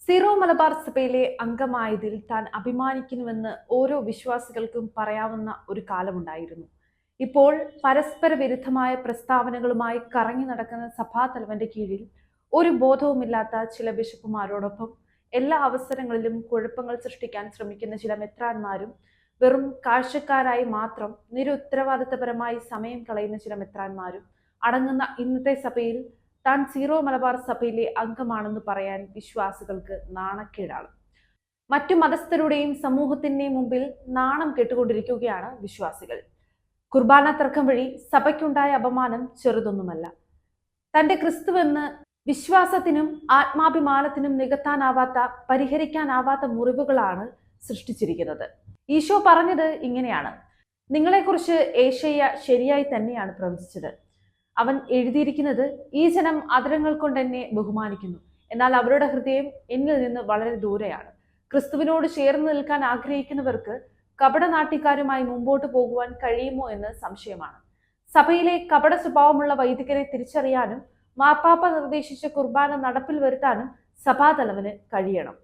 Zero Malabar സഭയിലെ അംഗമായതിൽ താൻ അഭിമാനിക്കുന്നുവെന്ന് ഓരോ വിശ്വാസികൾക്കും പറയാവുന്ന ഒരു കാലമുണ്ടായിരുന്നു. ഇപ്പോൾ പരസ്പര വിരുദ്ധമായ പ്രസ്താവനകളുമായി കറങ്ങി നടക്കുന്ന സഭാതലവന്റെ കീഴിൽ ഒരു ബോധവുമില്ലാത്ത ചില ബിഷപ്പുമാരോടൊപ്പം എല്ലാ അവസരങ്ങളിലും കുഴപ്പങ്ങൾ സൃഷ്ടിക്കാൻ ശ്രമിക്കുന്ന ചില മെത്രാന്മാരും, വെറും കാഴ്ചക്കാരായി മാത്രം നിരുത്തരവാദിത്തപരമായി സമയം കളയുന്ന ചില മെത്രാന്മാരും അടങ്ങുന്ന ഇന്നത്തെ സഭയിൽ താൻ സീറോ മലബാർ സഭയിലെ അംഗമാണെന്ന് പറയാൻ വിശ്വാസികൾക്ക് നാണക്കേടാണ്. മറ്റു മതസ്ഥരുടെയും സമൂഹത്തിന്റെയും മുമ്പിൽ നാണം കെട്ടുകൊണ്ടിരിക്കുകയാണ് വിശ്വാസികൾ. കുർബാന തർക്കം വഴി സഭയ്ക്കുണ്ടായ അപമാനം ചെറുതൊന്നുമല്ല. തന്റെ ക്രിസ്തുവെന്ന് വിശ്വാസത്തിനും ആത്മാഭിമാനത്തിനും നികത്താനാവാത്ത, പരിഹരിക്കാനാവാത്ത മുറിവുകളാണ് സൃഷ്ടിച്ചിരിക്കുന്നത്. ഈശോ പറഞ്ഞത് ഇങ്ങനെയാണ്: നിങ്ങളെക്കുറിച്ച് ഏശയ്യ ശരിയായി തന്നെയാണ് പ്രവചിച്ചത്. അവൻ എഴുതിയിരിക്കുന്നത്, ഈ ജനം അധരങ്ങൾ കൊണ്ട് എന്നെ ബഹുമാനിക്കുന്നു, എന്നാൽ അവരുടെ ഹൃദയം എന്നിൽ നിന്ന് വളരെ ദൂരെയാണ്. ക്രിസ്തുവിനോട് ചേർന്ന് നിൽക്കാൻ ആഗ്രഹിക്കുന്നവർക്ക് കപടനാട്യക്കാരുമായി മുമ്പോട്ട് പോകുവാൻ കഴിയുമോ എന്ന് സംശയമാണ്. സഭയിലെ കപട സ്വഭാവമുള്ള വൈദികരെ തിരിച്ചറിയാനും മാർപ്പാപ്പ നിർദ്ദേശിച്ച കുർബാന നടപ്പിൽ വരുത്താനും സഭാതലവന് കഴിയണം.